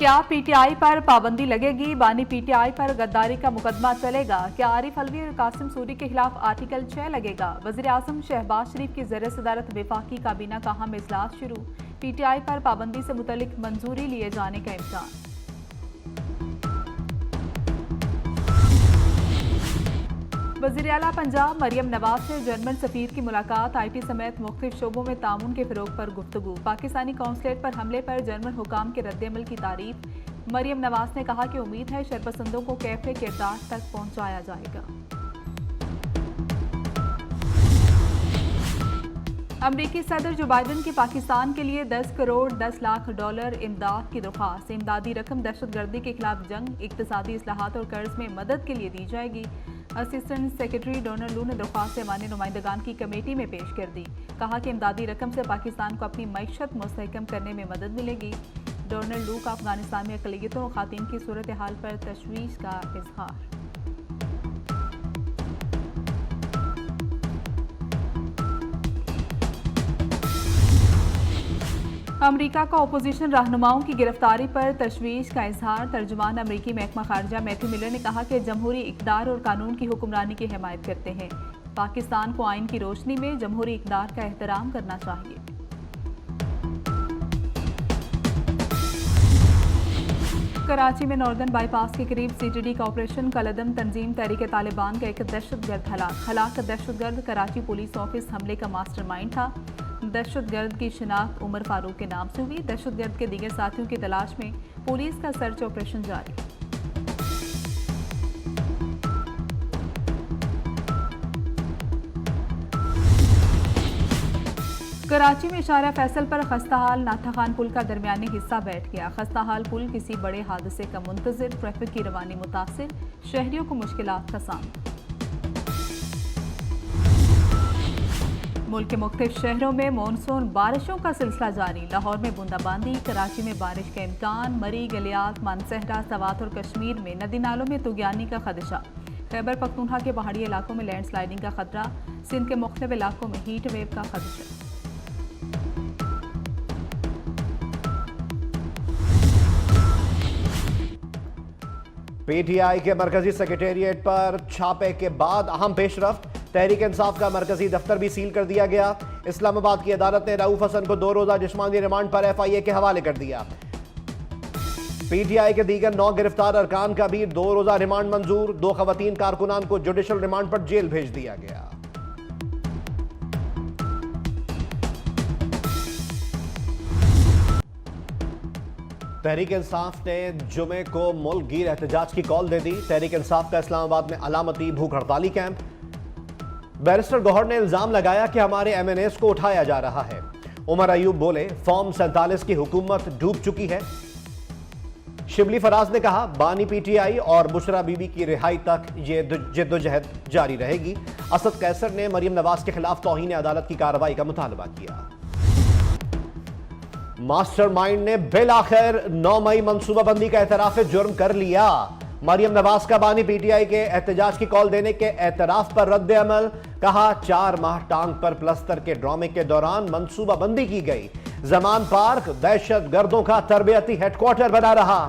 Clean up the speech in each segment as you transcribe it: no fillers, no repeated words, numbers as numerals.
क्या पीटीआई पर पाबंदी लगेगी? बानी पीटीआई पर गद्दारी का मुकदमा चलेगा? क्या आरिफ अलवी और कासिम सूरी के खिलाफ आर्टिकल 6 लगेगा? वज़ीर आज़म शहबाज शरीफ की ज़ेर सदारत वफाकी काबीना का अहम इजलास शुरू। पीटीआई पर पाबंदी से मुतल्लिक मंजूरी लिए जाने का इम्कान। वज़ीर आला पंजाब मरियम नवाज से जर्मन सफीर की मुलाकात। IT समेत मुख्तलिफ शोबों में ताउन के फ़रोग पर गुफ्तगू। पाकिस्तानी कौंसलेट पर हमले पर जर्मन हुकाम के रद्दअमल की तारीफ। मरियम नवाज ने कहा कि उम्मीद है शरपसंदों को कैफ़े किरदार तक पहुंचाया जाएगा। अमरीकी सदर जो बाइडन की पाकिस्तान के लिए 10 करोड़ 10 लाख डॉलर इमदाद की दरख्वास्त। इमदादी रकम दहशतगर्दी के खिलाफ जंग, इक्तसादी इस्लाहात और कर्ज में मदद के लिए दी जाएगी। असिस्टेंट सेक्रेटरी डोनाल्ड लू ने दरख्वास्त ऐवान नुमाइंदगान की कमेटी में पेश कर दी। कहा कि इमदादी रकम से पाकिस्तान को अपनी मईशत मुस्तहकम करने में मदद मिलेगी। डोनाल्ड लू का अफगानिस्तान में अक़लियतों और ख़वातीन की सूरत हाल पर तशवीश का इजहार। अमरीका का अपोजिशन रहनुमाओं की गिरफ्तारी पर तशवीश का इजहार। तर्जुमान अमरीकी महकमा खारजा मैथ्यू मिलर ने कहा कि जमहूरी इक़्तिदार और कानून की हुक्मरानी की हिमायत करते हैं। पाकिस्तान को आइन की रोशनी में जमहूरी इक़्तिदार का एहतराम करना चाहिए। कराची में नॉर्दर्न बाईपास के करीब CTD का ऑपरेशन कलअदम तंजीम तहरीक तालिबान का एक दहशतगर्द हलाक दहशतगर्द कराची पुलिस ऑफिस हमले का मास्टरमाइंड था। दहशतगर्द की शिनाख्त उमर फारूक के नाम से हुई। दहशतगर्द के दीगर साथियों की तलाश में पुलिस का सर्च ऑपरेशन जारी। कराची में इशारा फैसल पर खस्ताहाल नाथा खान पुल का दरमियानी हिस्सा बैठ गया। खस्ताहाल पुल किसी बड़े हादसे का मुंतजिर, ट्रैफिक की रवानी मुतासिर, शहरियों को मुश्किलात का सामना। मुल्क के मुख्तलिफ शहरों में मानसून बारिशों का सिलसिला जारी। लाहौर में बूंदाबांदी, कराची में बारिश का इम्कान। मरी, गलियात, मानसहरा, सवात और कश्मीर में नदी नालों में तुगयानी का खदशा। खैबर पख्तूनख्वा के पहाड़ी इलाकों में लैंडस्लाइडिंग का खतरा। सिंध के मुख्तलिफ इलाकों में हीट वेव का खदशा। PTI के मरकजी सेक्रेटेरिएट पर छापे के बाद अहम पेशरफ्त। तहरीक इंसाफ का मरकजी दफ्तर भी सील कर दिया गया। इस्लामाबाद की अदालत ने रऊफ हसन को 2 रोजा जिस्मानी रिमांड पर FIA के हवाले कर दिया। PTI के दीगर 9 गिरफ्तार अरकान का भी 2 रोजा रिमांड मंजूर। 2 खवातीन कारकुनान को जुडिशल रिमांड पर जेल भेज दिया गया। तहरीक इंसाफ ने जुमे को मुल्क गिर एहतजाज की कॉल दे दी। तहरीक इंसाफ का इस्लामाबाद में अलामती भूख हड़ताली कैंप। बैरिस्टर गौहर ने इल्जाम लगाया कि हमारे MNAs को उठाया जा रहा है। उमर अयूब बोले, फॉर्म 47 की हुकूमत डूब चुकी है। शिबली फराज ने कहा, बानी PTI और बुशरा बीबी की रिहाई तक ये जिद्दोजहद जारी रहेगी। असद कैसर ने मरियम नवाज के खिलाफ तौहीन अदालत की कार्रवाई का मुतालबा किया। मास्टरमाइंड ने बिल आखिर 9 मई मनसूबाबंदी का एतराफ जुर्म कर लिया। मरियम नवाज का बानी PTI के एहतजाज की कॉल देने के एतराफ पर रद्द अमल। कहा, 4 माह टांग पर प्लस्तर के ड्रामे के दौरान मनसूबाबंदी की गई। जमान पार्क दहशत गर्दों का तरबियती हेडक्वार्टर बना रहा।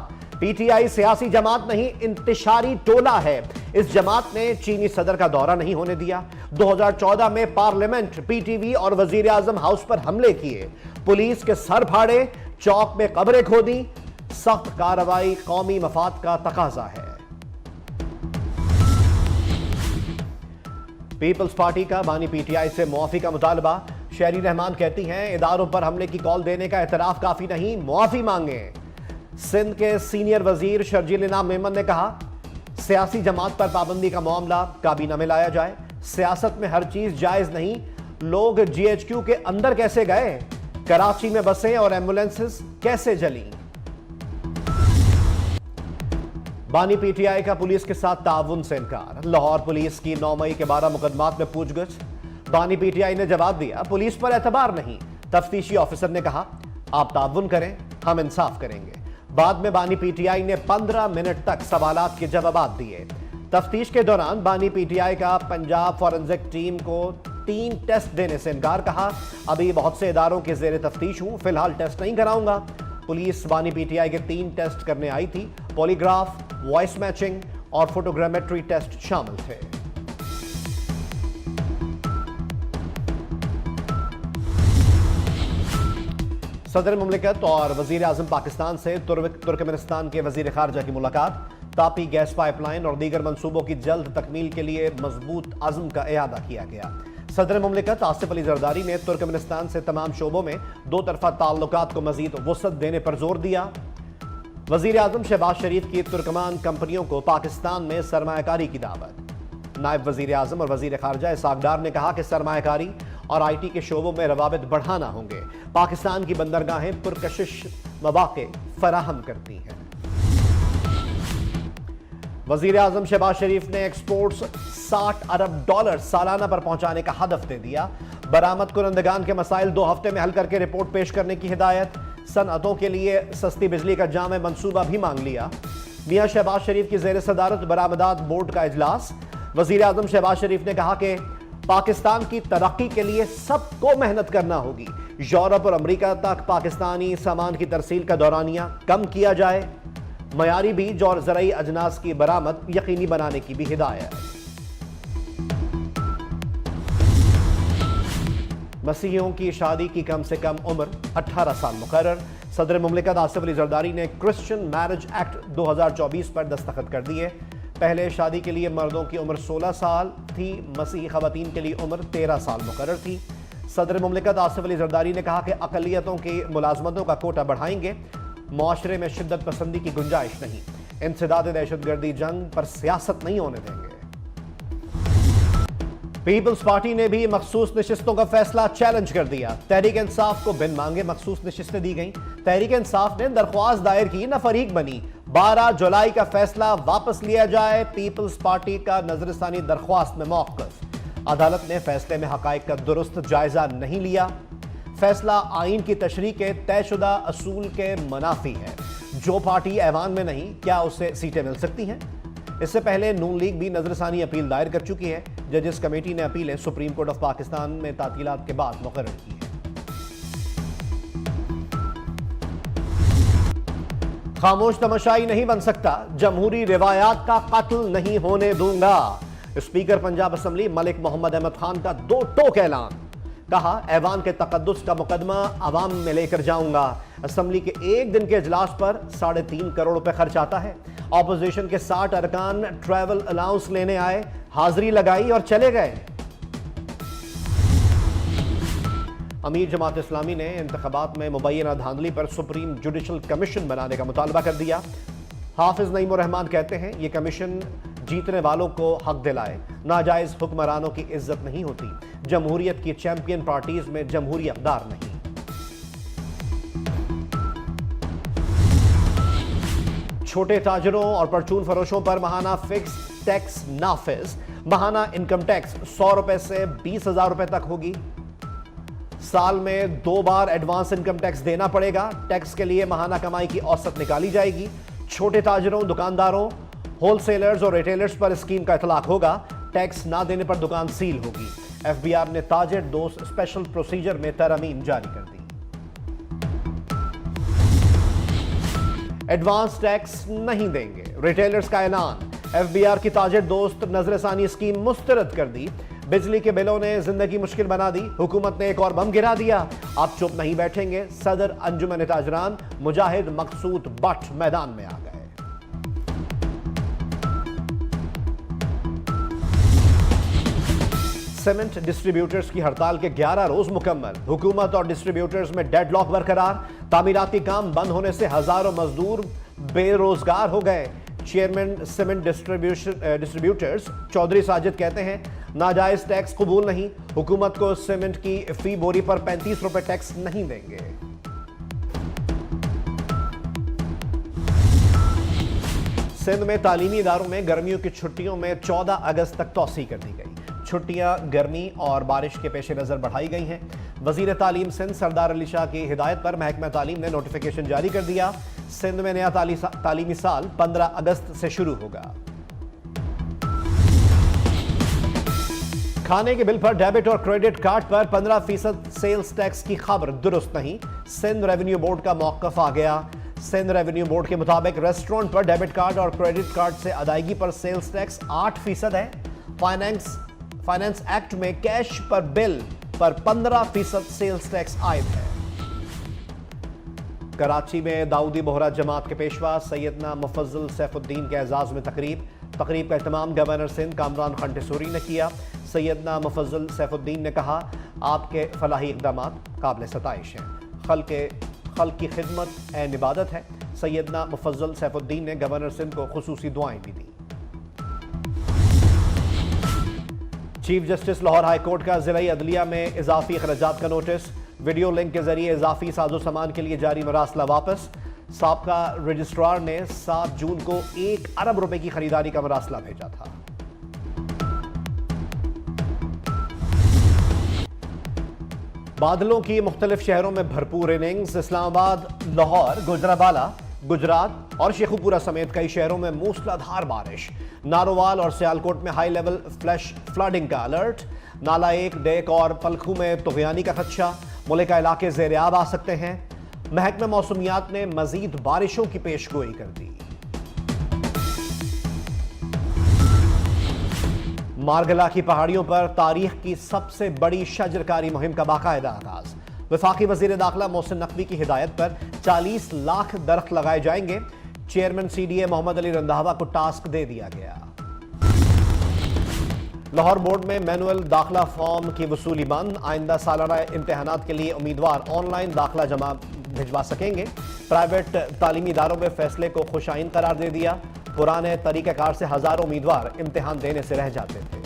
PTI सियासी जमात नहीं, इंतशारी टोला है। इस जमात ने चीनी सदर का दौरा नहीं होने दिया। 2014 में पार्लियामेंट, PTV और वजीर आजम हाउस पर हमले किए। पुलिस के सर फाड़े, चौक में कब्रें खोदी। सख्त कार्रवाई कौमी मफाद का तकाजा है। पीपल्स पार्टी का बानी PTI से मुआफी का मुतालबा। शहरी रहमान कहती हैं, इदारों पर हमले की कॉल देने का एतराफ काफी नहीं, मुआफी मांगे। सिंध के सीनियर वजीर शर्जील इनाम मेमन ने कहा, सियासी जमात पर पाबंदी का मामला काबीना में लाया जाए। सियासत में हर चीज जायज नहीं। लोग GHQ के अंदर कैसे गए? कराची में बसें और एम्बुलेंसेस कैसे जली? बानी PTI का पुलिस के साथ ताउन से इनकार। लाहौर पुलिस की 9 मई के 12 मुकदमात में पूछगछ। बानी PTI ने जवाब दिया, पुलिस पर एतबार नहीं। तफ्तीशी ऑफिसर ने कहा, आप ताउन करें, हम इंसाफ करेंगे। बाद में बानी PTI ने 15 मिनट तक सवालात के जवाब दिए। तफ्तीश के दौरान बानी PTI का पंजाब फॉरेंसिक टीम को 3 टेस्ट देने से इनकार। कहा, अभी बहुत से इदारों के जेर तफ्तीश हूं, फिलहाल टेस्ट नहीं कराऊंगा। पुलिस बानी पीटीआई के 3 टेस्ट करने आई थी। पॉलीग्राफ, वॉइस मैचिंग और फोटोग्रामेट्री टेस्ट शामिल थे। सदर मुमलिकत और वजीर आजम पाकिस्तान से तुर्कमेनिस्तान के वजीर खारजा की मुलाकात। तापी गैस पाइपलाइन और दीगर मंसूबों की जल्द तकमील के लिए मजबूत अज़्म का इयादा किया गया। सदर मुमलिकत आसिफ अली जरदारी ने तुर्कमेनिस्तान से तमाम शोबों में दो तरफा ताल्लुकात को मजीद वसअत देने पर जोर दिया। वजीर आजम शहबाज शरीफ की तुर्कमान कंपनियों को पाकिस्तान में सरमायाकारी की दावत। नायब वजीर आजम और वजीर खारजा इसहाक डार ने कहा कि सरमायाकारी और IT के शोबों में रवाबित बढ़ाना होंगे। पाकिस्तान की बंदरगाहें पुरकशिश मौके फराहम करती हैं। वजीर आजम शहबाज शरीफ ने एक्सपोर्ट्स $60 अरब सालाना पर पहुंचाने का हदफ दे दिया। बरामद कुनंदगान के मसाइल 2 हफ्ते में हल करके रिपोर्ट पेश करने की हिदायत। सनअतों के लिए सस्ती बिजली का जामे मंसूबा भी मांग लिया। मियां शहबाज शरीफ की जेर सदारत बरामदात बोर्ड का इजलास। वजीर आजम शहबाज शरीफ ने कहा कि पाकिस्तान की तरक्की के लिए सबको मेहनत करना होगी। यूरोप और अमेरिका तक पाकिस्तानी सामान की तरसील का दौरानिया कम किया जाए। मयारी बीज और ज़राई अजनास की बरामद यकीनी बनाने की भी हिदायत। मसीहियों की शादी की कम से कम उम्र 18 साल मुकर्रर। सदर मुमलिकत आसिफ अली जरदारी ने क्रिश्चियन मैरिज एक्ट 2024 पर दस्तखत कर दिए। पहले शादी के लिए मर्दों की उम्र 16 साल थी, मसीही खवातीन के लिए उम्र 13 साल मुकर्रर थी। सदर मुमलिकत आसिफ अली जरदारी ने कहा कि अक़लियतों की मुलाजमतों का कोटा बढ़ाएंगे। मुआशरे में शिद्दत पसंदी की गुंजाइश नहीं। इंसदाद दहशतगर्दी जंग पर सियासत नहीं होने देंगे। पीपल्स पार्टी ने भी मखसूस नशिस्तों का फैसला चैलेंज कर दिया। तहरीक इंसाफ को बिन मांगे मखसूस नशिस्तें दी गईं। तहरीक इंसाफ ने दरख्वास्त दायर की, न फरीक बनी। 12 जुलाई का फैसला वापस लिया जाए। पीपल्स पार्टी का नजरसानी दरख्वास्त में मौक़िफ़। अदालत ने फैसले में हकायक का दुरुस्त जायजा नहीं लिया। फैसला आइन की तशरीह के तयशुदा असूल के मुनाफी है। जो पार्टी ऐवान में नहीं, क्या उससे सीटें मिल सकती हैं? इससे पहले नून लीग भी नजरसानी अपील दायर कर चुकी है। जजेस कमेटी ने अपीलें सुप्रीम कोर्ट ऑफ पाकिस्तान में तातीलात के बाद मुकर्रर की है। खामोश तमाशाई नहीं बन सकता, जमहूरी रिवायात का कत्ल नहीं होने दूंगा। स्पीकर पंजाब असम्बली मलिक मोहम्मद अहमद खान का 2 टोक ऐलान। कहा, ऐवान के तकद्दुस का मुकदमा अवाम में लेकर जाऊंगा। असम्बली के एक दिन के इजलास पर 3.5 करोड़ रुपए खर्च आता है। ऑपोजिशन के 60 अरकान ट्रैवल अलाउंस लेने आए, हाजिरी लगाई और चले गए। अमीर जमात इस्लामी ने इंतखाबात में मुबैना धांधली पर सुप्रीम जुडिशल कमीशन बनाने का मुतालबा कर दिया। हाफिज नईमुर रहमान कहते हैं, ये कमीशन जीतने वालों को हक दिलाए। नाजायज हुक्मरानों की इज्जत नहीं होती। जमहूरियत की चैंपियन पार्टीज में जमहूरी अक़दार नहीं। छोटे ताजरों और परचून फरोशों पर माहाना फिक्स टैक्स नाफिज। माहाना इनकम टैक्स 100 रुपए से 20,000 रुपए तक होगी। साल में 2 बार एडवांस इनकम टैक्स देना पड़ेगा। टैक्स के लिए माहाना कमाई की औसत निकाली जाएगी। छोटे ताजरों, दुकानदारों, होलसेलर्स और रिटेलर्स पर स्कीम का इतलाक होगा। टैक्स ना देने पर दुकान सील होगी। FBI ने ताजिर दोस्त स्पेशल प्रोसीजर में तरमीम जारी कर दी। एडवांस टैक्स नहीं देंगे, रिटेलर्स का ऐलान। FBI की ताजिर दोस्त नजरसानी स्कीम मुस्तरद कर दी। बिजली के बिलों ने जिंदगी मुश्किल बना दी। हुकूमत ने एक और बम गिरा दिया। आप चुप नहीं बैठेंगे। सदर अंजुमन ताजरान मुजाहिद मकसूद बट मैदान में आ गए। सीमेंट डिस्ट्रीब्यूटर्स की हड़ताल के 11 रोज मुकम्मल। हुकूमत और डिस्ट्रीब्यूटर्स में डेडलॉक बरकरार। तामीराती काम बंद होने से हजारों मजदूर बेरोजगार हो गए। Chairman cement distributors Chaudhary Sajid कहते हैं, नाजायज टैक्स कबूल नहीं। हुकूमत को सीमेंट की फी बोरी पर 35 रुपए टैक्स नहीं देंगे। सिंध में तालीमी इदारों में गर्मियों की छुट्टियों में 14 अगस्त तक तौसी कर दी गई। छुट्टियां गर्मी और बारिश के पेश नजर बढ़ाई गई हैं। वजीर तालीम सिंध सरदार अली शाह की हिदायत पर महकमा तालीम ने नोटिफिकेशन जारी कर दिया। सिंध में नया तालीमी साल 15 अगस्त से शुरू होगा। खाने के बिल पर डेबिट और क्रेडिट कार्ड पर 15% सेल्स टैक्स की खबर दुरुस्त नहीं। सिंध रेवेन्यू बोर्ड का मौकफ आ गया। सिंध रेवेन्यू बोर्ड के मुताबिक रेस्टोरेंट पर डेबिट कार्ड और क्रेडिट कार्ड से अदायगी पर सेल्स टैक्स 8% है। फाइनेंस एक्ट में कैश पर बिल पर 15% सेल्स टैक्स आयद है। कराची में दाऊदी बोहरा जमात के पेशवा सैयदना मुफज्जल सैफुद्दीन के एजाज में तकरीब का एहतमाम गवर्नर सिंध कामरान खान टिसूरी ने किया। सैयदना मुफज्जल सैफुद्दीन ने कहा, आपके फलाही इक़दाम काबिल सताइश हैं, खल्क़ की खिदमत एन इबादत है। सैयदना मुफज्जल सैफुद्दीन ने गवर्नर सिंध को खुसूसी दुआएं भी दी। Chief justice Lahore high court का ज़िला अदलिया में इजाफी अखराजात का नोटिस। वीडियो लिंक के जरिए इजाफी साजो सामान के लिए जारी मरासला वापस। साबका रजिस्ट्रार ने 7 जून को 1 अरब रुपए की खरीदारी का मरासला भेजा था। बादलों की मुख्तलिफ शहरों में भरपूर इनिंग्स। इस्लामाबाद, लाहौर, गुजराबाला, गुजरात और शेखुपुरा समेत कई शहरों में मूसलाधार बारिश। नारोवाल और सियालकोट में हाई लेवल फ्लैश फ्लडिंग का अलर्ट। नाला 1, डेक और पलखू में तुगयानी का खदशा। मुल्का इलाके ज़ेर-ए-आब आ सकते हैं। महकमा मौसमियात ने मजीद बारिशों की पेशगोई कर दी। मारगला की पहाड़ियों पर तारीख की सबसे बड़ी शजरकारी मुहिम का बाकायदा आगाज। वफाकी वजीर दाखिला मोहसिन नकवी की हिदायत पर 40 लाख दरख्त लगाए जाएंगे। चेयरमैन CDA मोहम्मद अली रंधावा को टास्क दे दिया गया। लाहौर बोर्ड में मैनुअल दाखिला फॉर्म की वसूली बंद। आइंदा सालाना इम्तहानात के लिए उम्मीदवार ऑनलाइन दाखिला जमा भिजवा सकेंगे। प्राइवेट तालीमी इदारों में फैसले को खुशाइन करार दे दिया। पुराने तरीक़ाकार से हजारों उम्मीदवार इम्तिहान देने से रह जाते थे।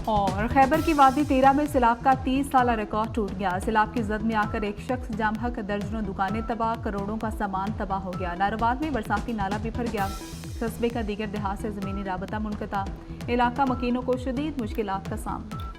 और खैबर की वादी 13 में सैलाब का 30 साला रिकॉर्ड टूट गया। सैलाब की जद में आकर एक शख्स जाम हक, दर्जनों दुकानें तबाह, करोड़ों का सामान तबाह हो गया। नारोवाल में बरसाती नाला बिफर गया। कस्बे का दीगर देहात से ज़मीनी राबता मुनक़ता। इलाका मकीनों को शदीद मुश्किलात का सामना।